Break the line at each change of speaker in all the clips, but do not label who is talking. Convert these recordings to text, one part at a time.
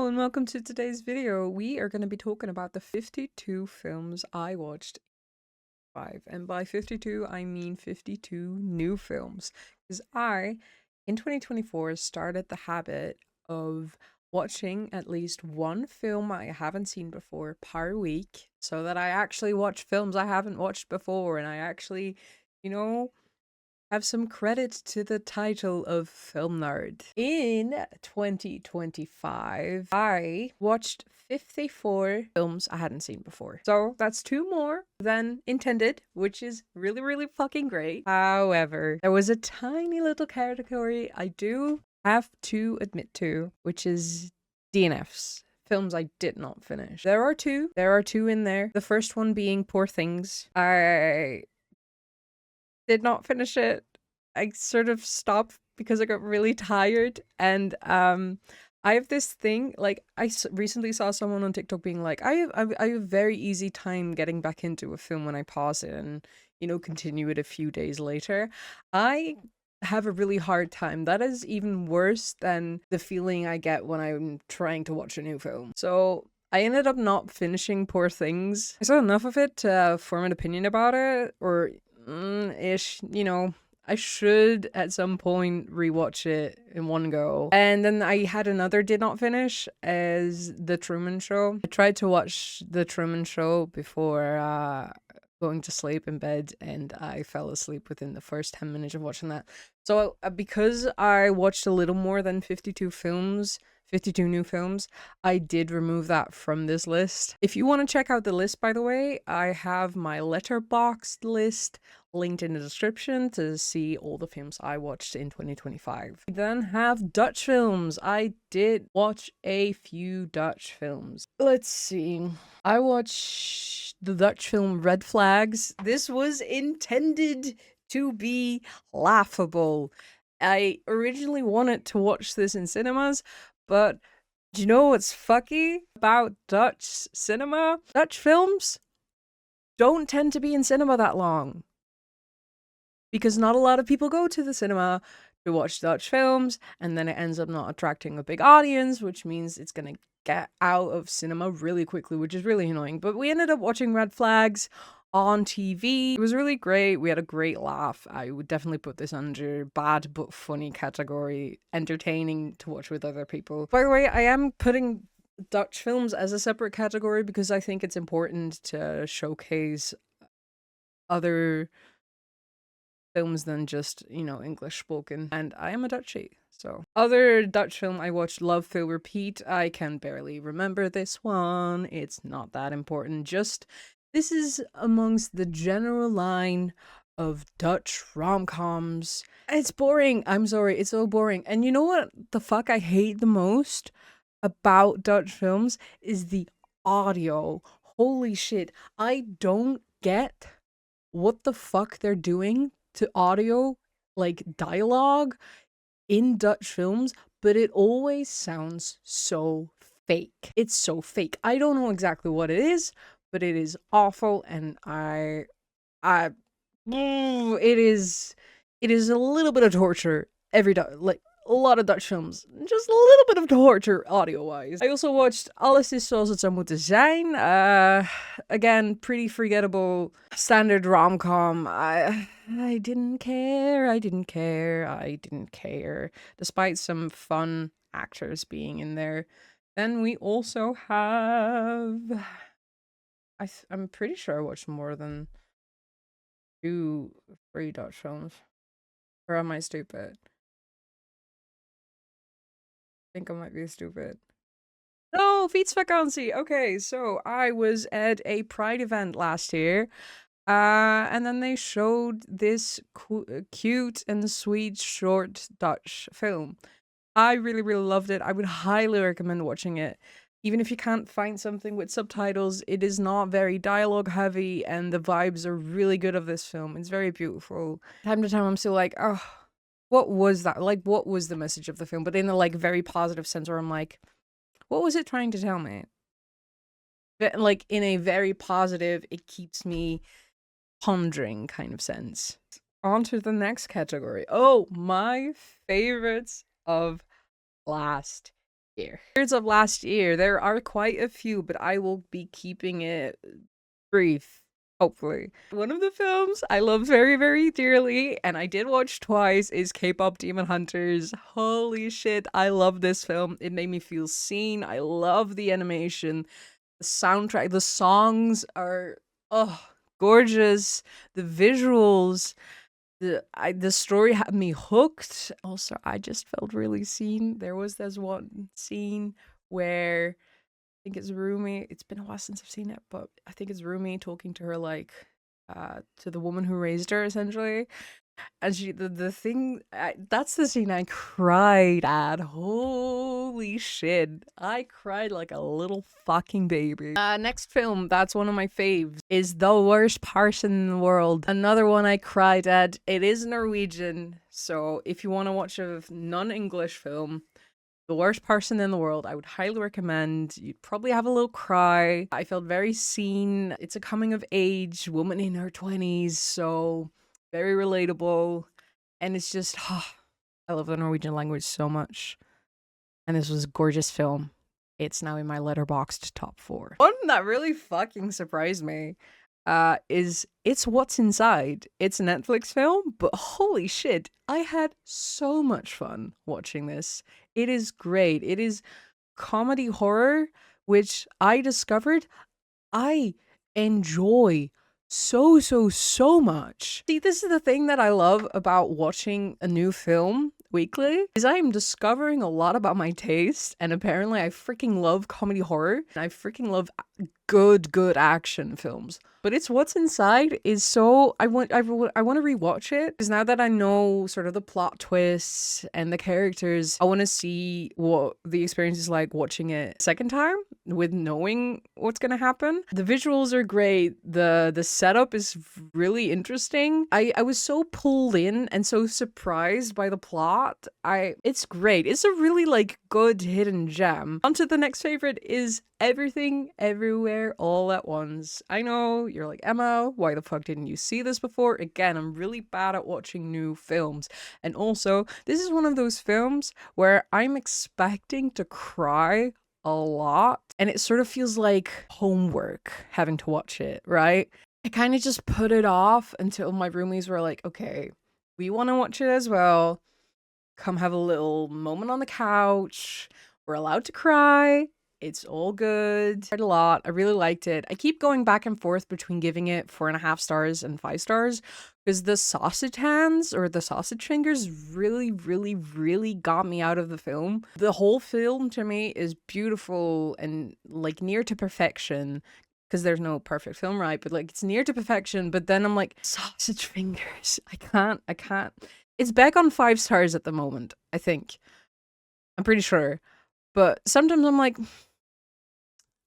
Hello and welcome to today's video. We are going to be talking about the 52 films I watched and by 52 I mean 52 new films, because in 2024 started the habit of watching at least one film I haven't seen before per week, so that I actually watch films I haven't watched before, and I actually, you know, have some credit to the title of Film Nerd. In 2025, I watched 54 films I hadn't seen before. So that's two more than intended, which is really, really fucking great. However, there was a tiny little category I do have to admit to, which is DNFs. Films I did not finish. There are two in there. The first one being Poor Things. I did not finish it. I sort of stopped because I got really tired, and I have this thing, like, recently saw someone on TikTok being like, I have a very easy time getting back into a film when I pause it and, continue it a few days later. I have a really hard time. That is even worse than the feeling I get when I'm trying to watch a new film. So I ended up not finishing Poor Things. I saw enough of it to form an opinion about it, or ish, I should at some point rewatch it in one go. And then I had another did not finish as The Truman Show. I tried to watch The Truman Show before going to sleep in bed, and I fell asleep within the first 10 minutes of watching that. So because I watched a little more than 52 new films, I did remove that from this list. If you want to check out the list, by the way, I have my Letterboxd list linked in the description to see all the films I watched in 2025. We then have Dutch films. I did watch a few Dutch films. Let's see. I watched the Dutch film Red Flags. This was intended to be laughable. I originally wanted to watch this in cinemas, but do you know what's fucky about Dutch cinema? Dutch films don't tend to be in cinema that long, because not a lot of people go to the cinema to watch Dutch films, and then it ends up not attracting a big audience, which means it's gonna get out of cinema really quickly, which is really annoying. But we ended up watching Red Flags on TV. It was really great. We had a great laugh. I would definitely put this under bad but funny category, entertaining to watch with other people. By the way, I am putting Dutch films as a separate category because I think it's important to showcase other films than just, English spoken. And I am a Dutchie. So, other Dutch film I watched, Love, Fill, Repeat. I can barely remember this one. It's not that important. This is amongst the general line of Dutch rom-coms. It's boring. I'm sorry. It's so boring. And you know what the fuck I hate the most about Dutch films is the audio. Holy shit. I don't get what the fuck they're doing to audio, like dialogue in Dutch films, but it always sounds so fake. It's so fake. I don't know exactly what it is, but it is awful, and it is a little bit of torture like a lot of Dutch films, just a little bit of torture audio-wise. I also watched Alles is zoals het zou moeten zijn. Again, pretty forgettable standard rom-com. I didn't care, despite some fun actors being in there. Then we also have, I'm pretty sure I watched more than 3 Dutch films. Or am I stupid? I think I might be stupid. No, fietsvakantie. Okay, so I was at a Pride event last year. And then they showed this cute and sweet short Dutch film. I really, really loved it. I would highly recommend watching it. Even if you can't find something with subtitles, it is not very dialogue heavy, and the vibes are really good of this film. It's very beautiful. Time to time, I'm still like, oh, what was that? Like, what was the message of the film? But in a, like, very positive sense, where I'm like, what was it trying to tell me? But, like, in a very positive, it keeps me pondering kind of sense. On to the next category. Oh, my favorites of last year. Years of last year, there are quite a few, but I will be keeping it brief, hopefully. One of the films I love very, very dearly, and I did watch twice, is K-pop Demon Hunters. Holy shit, I love this film. It made me feel seen. I love the animation, the soundtrack, the songs are, oh, gorgeous. The visuals, the story had me hooked. Also, I just felt really seen. There was this one scene where I think it's Rumi. It's been a while since I've seen it, but I think it's Rumi talking to her like to the woman who raised her essentially. And the thing that's the scene I cried at. Holy shit. I cried like a little fucking baby. Next film, that's one of my faves, is The Worst Person in the World. Another one I cried at. It is Norwegian, so if you want to watch a non-English film, The Worst Person in the World, I would highly recommend. You'd probably have a little cry. I felt very seen. It's a coming of age woman in her 20s, so very relatable. And it's just, I love the Norwegian language so much. And this was a gorgeous film. It's now in my letterboxd top 4. One that really fucking surprised me is It's What's Inside. It's a Netflix film, but holy shit, I had so much fun watching this. It is great. It is comedy horror, which I discovered I enjoy so much. See, this is the thing that I love about watching a new film weekly, is I am discovering a lot about my taste, and apparently I freaking love comedy horror. I freaking love good action films. But It's What's Inside is so I want to rewatch it because now that I know sort of the plot twists and the characters, I want to see what the experience is like watching it second time with knowing what's gonna happen. The visuals are great. The setup is really interesting. I was so pulled in and so surprised by the plot. It's great. It's a really like good hidden gem. On to the next favorite is Everything Everywhere All at Once. I know you're like, Emma, why the fuck didn't you see this before? Again, I'm really bad at watching new films. And also, this is one of those films where I'm expecting to cry a lot, and it sort of feels like homework having to watch it, right? I kind of just put it off until my roomies were like, okay, we want to watch it as well. Come have a little moment on the couch. We're allowed to cry. It's all good. I cried a lot. I really liked it. I keep going back and forth between giving it 4.5 stars and 5 stars because the sausage hands or the sausage fingers really got me out of the film. The whole film to me is beautiful and like near to perfection because there's no perfect film, right? But like it's near to perfection. But then I'm like, sausage fingers. I can't. It's back on 5 stars at the moment, I think. I'm pretty sure. But sometimes I'm like,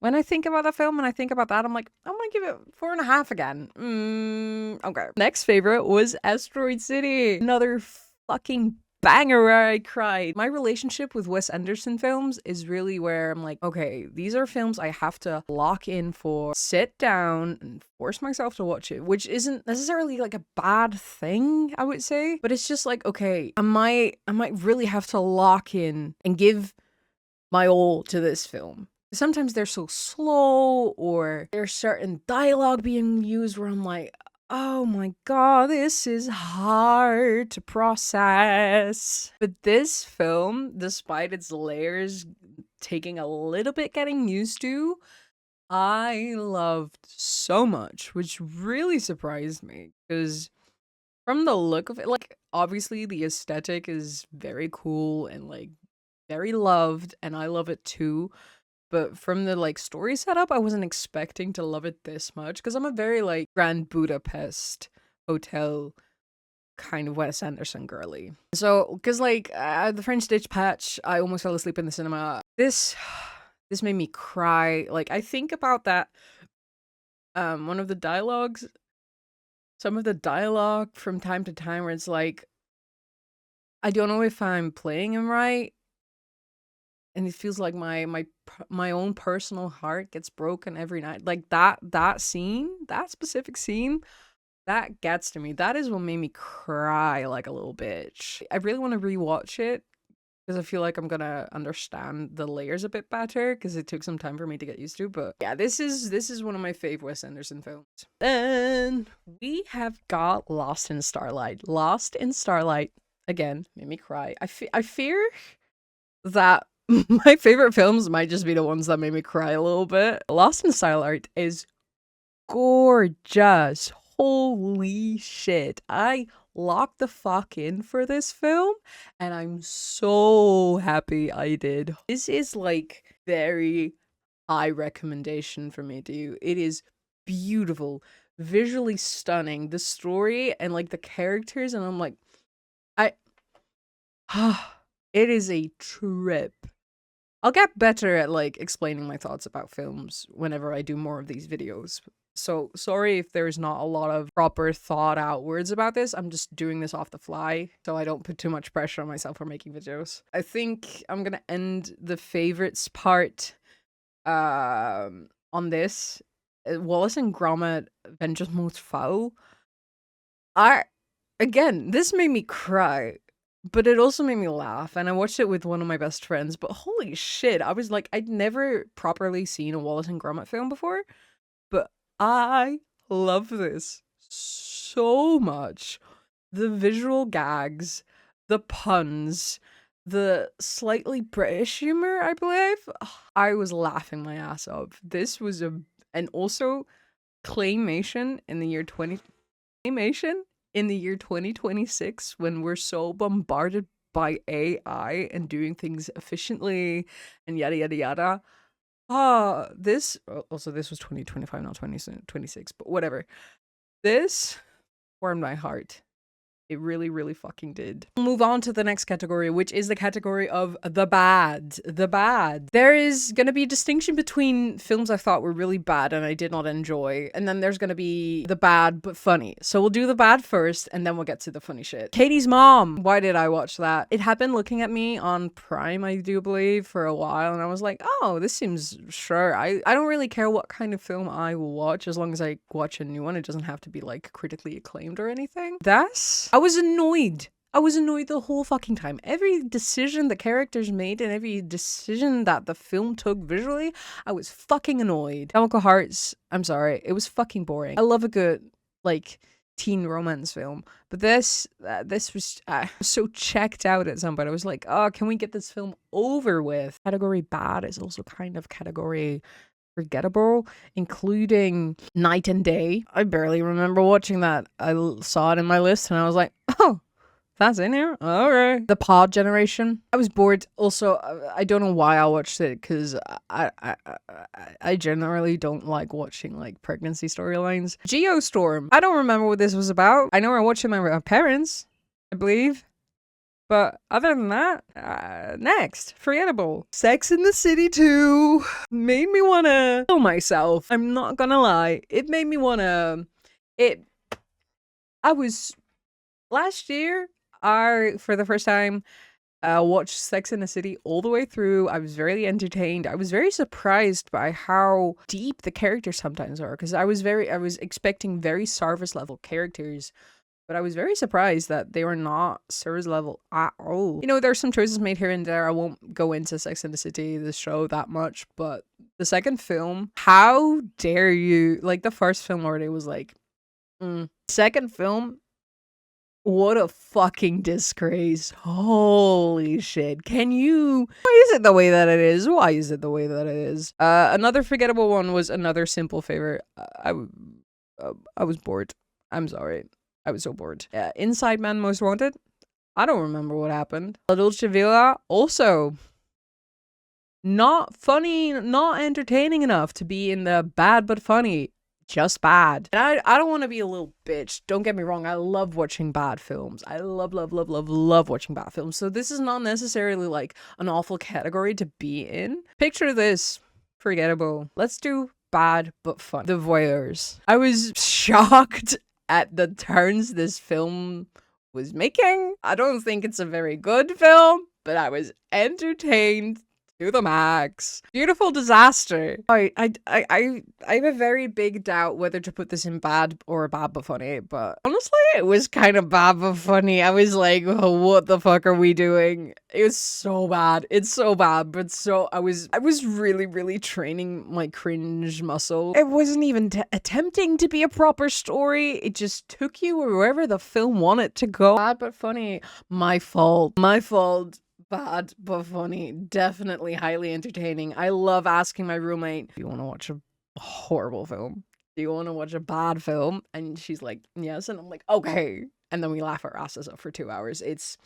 when I think about the film and I think about that, I'm like, I'm gonna give it 4.5 again. Okay. Next favorite was Asteroid City. Another fucking banger where I cried. My relationship with Wes Anderson films is really where I'm like, okay, these are films I have to lock in for, sit down and force myself to watch it, which isn't necessarily like a bad thing, I would say, but it's just like, okay, I might really have to lock in and give my all to this film. Sometimes they're so slow or there's certain dialogue being used where I'm like, oh my god, this is hard to process. But this film, despite its layers taking a little bit getting used to, I loved so much, which really surprised me because from the look of it, like obviously the aesthetic is very cool and like very loved, and I love it too. But from the like story setup, I wasn't expecting to love it this much because I'm a very like Grand Budapest Hotel kind of Wes Anderson girly. So, because like the French Ditch Patch, I almost fell asleep in the cinema. This made me cry. Like I think about that. One of the dialogues, some of the dialogue from time to time, where it's like, I don't know if I'm playing him right, and it feels like my own personal heart gets broken every night. Like that scene, that specific scene, that gets to me. That is what made me cry like a little bitch. I really want to rewatch it because I feel like I'm gonna understand the layers a bit better because it took some time for me to get used to. But yeah, this is one of my favorite Wes Anderson films. Then we have got Lost in Starlight. Lost in Starlight again made me cry. I fear that my favorite films might just be the ones that made me cry a little bit. Lost in Starlight is gorgeous. Holy shit. I locked the fuck in for this film and I'm so happy I did. This is like very high recommendation for me to you. It is beautiful, visually stunning. The story and like the characters, and I'm like, it is a trip. I'll get better at like explaining my thoughts about films whenever I do more of these videos. So sorry if there's not a lot of proper thought out words about this. I'm just doing this off the fly so I don't put too much pressure on myself for making videos. I think I'm gonna end the favorites part on this. Wallace and Gromit Vengeance Most Foul. Again, this made me cry. But it also made me laugh, and I watched it with one of my best friends, but holy shit, I was like, I'd never properly seen a Wallace and Gromit film before, but I love this so much. The visual gags, the puns, the slightly British humor, I believe. I was laughing my ass off. This was and also claymation in the year 2026 when we're so bombarded by AI and doing things efficiently and yada yada yada. This was 2025, not 2026, but whatever. This warmed my heart. It really, really fucking did. We'll move on to the next category, which is the category of the bad. The bad. There is going to be a distinction between films I thought were really bad and I did not enjoy, and then there's going to be the bad but funny. So we'll do the bad first, and then we'll get to the funny shit. Katie's Mom. Why did I watch that? It had been looking at me on Prime, I do believe, for a while, and I was like, oh, this seems sure. I don't really care what kind of film I will watch as long as I watch a new one. It doesn't have to be like critically acclaimed or anything. I was annoyed. I was annoyed the whole fucking time. Every decision the characters made and every decision that the film took visually, I was fucking annoyed. Chemical Hearts, I'm sorry, it was fucking boring. I love a good, like, teen romance film, but this was so checked out at some point. I was like, oh, can we get this film over with? Category bad is also kind of category forgettable, including Night and Day. I barely remember watching that. I saw it in my list and I was like, oh, that's in here? Alright. The Pod Generation. I was bored. Also, I don't know why I watched it, because I generally don't like watching like pregnancy storylines. Geostorm. I don't remember what this was about. I know I watched it with my parents, I believe. But other than that, next, forgettable. Sex in the City 2 made me want to kill myself. I'm not gonna lie. It made me want to... Last year, for the first time, watched Sex in the City all the way through. I was very entertained. I was very surprised by how deep the characters sometimes are, because I was expecting very service level characters. But I was very surprised that they were not service level at all. You know, there's some choices made here and there. I won't go into Sex and the City, the show, that much. But the second film, how dare you? Like, the first film already was like, Second film, what a fucking disgrace. Holy shit. Why is it the way that it is? Why is it the way that it is? Another forgettable one was another simple favorite. I was bored. I'm sorry. I was so bored. Inside Man Most Wanted. I don't remember what happened. La Dolce Villa. Also, not funny, not entertaining enough to be in the bad but funny. Just bad. And I don't want to be a little bitch. Don't get me wrong. I love watching bad films. I love watching bad films. So this is not necessarily like an awful category to be in. Picture this. Forgettable. Let's do bad but fun. The Voyeurs. I was shocked at the turns this film was making. I don't think it's a very good film, but I was entertained to the max. Beautiful disaster. I have a very big doubt whether to put this in bad or bad but funny, but honestly, it was kind of bad but funny. I was like, oh, what the fuck are we doing? It was so bad. It's so bad, but I was really, really training my cringe muscle. It wasn't even attempting to be a proper story. It just took you wherever the film wanted to go. Bad but funny. My fault. My fault. Bad but funny. Definitely highly entertaining. I love asking my roommate, do you want to watch a horrible film? Do you want to watch a bad film? And she's like, yes. And I'm like, okay. And then we laugh our asses off for 2 hours. It's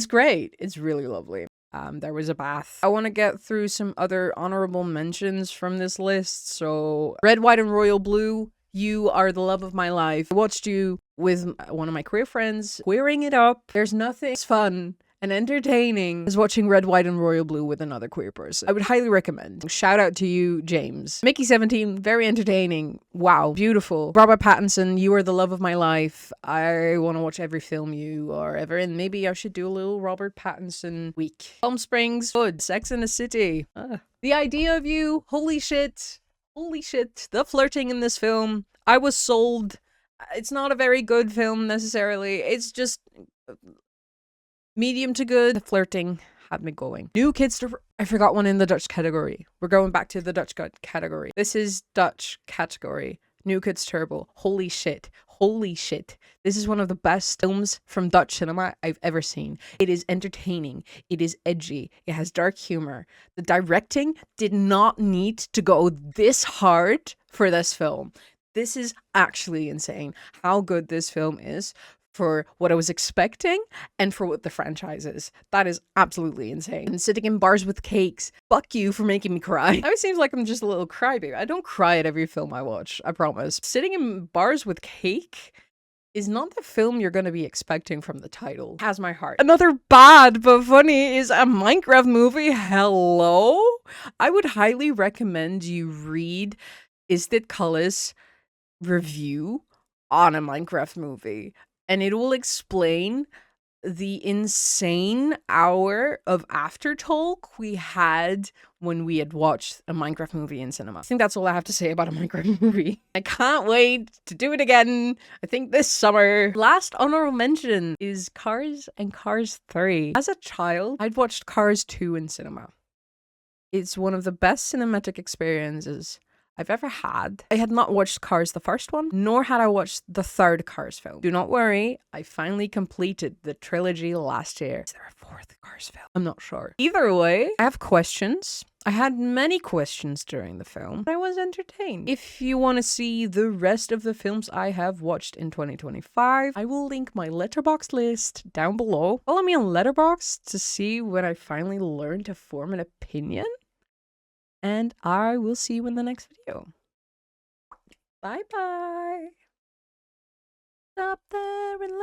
great. It's really lovely. There was a bath. I want to get through some other honorable mentions from this list. So Red, White, and Royal Blue. You are the love of my life. I watched you with one of my queer friends, queering it up. There's nothing as fun and entertaining as watching Red, White, and Royal Blue with another queer person. I would highly recommend. Shout out to you, James. Mickey17, very entertaining. Wow, beautiful. Robert Pattinson, you are the love of my life. I want to watch every film you are ever in. Maybe I should do a little Robert Pattinson week. Palm Springs, Hood, Sex and the City. The idea of you, holy shit. Holy shit. The flirting in this film. I was sold. It's not a very good film necessarily. It's just medium to good. The flirting had me going. New Kids I forgot one in the Dutch category. We're going back to the Dutch category. This is Dutch category. New Kids Turbo. Holy shit. Holy shit. This is one of the best films from Dutch cinema I've ever seen. It is entertaining. It is edgy. It has dark humor. The directing did not need to go this hard for this film. This is actually insane how good this film is for what I was expecting and for what the franchise is. That is absolutely insane. And sitting in bars with cakes. Fuck you for making me cry. It seems like I'm just a little crybaby. I don't cry at every film I watch, I promise. Sitting in bars with cake is not the film you're going to be expecting from the title. It has my heart. Another bad but funny is a Minecraft movie. Hello? I would highly recommend you read Istit Cullis' review on a Minecraft movie. And it will explain the insane hour of aftertalk we had when we had watched a Minecraft movie in cinema. I think that's all I have to say about a Minecraft movie. I can't wait to do it again. I think this summer. Last honorable mention is Cars and Cars 3. As a child, I'd watched Cars 2 in cinema. It's one of the best cinematic experiences I've ever had. I had not watched Cars the first one, nor had I watched the third Cars film. Do not worry, I finally completed the trilogy last year. Is there a fourth Cars film? I'm not sure. Either way, I have questions. I had many questions during the film. I was entertained. If you want to see the rest of the films I have watched in 2025, I will link my Letterboxd list down below. Follow me on Letterboxd to see when I finally learn to form an opinion. And I will see you in the next video. Bye bye. Stop there and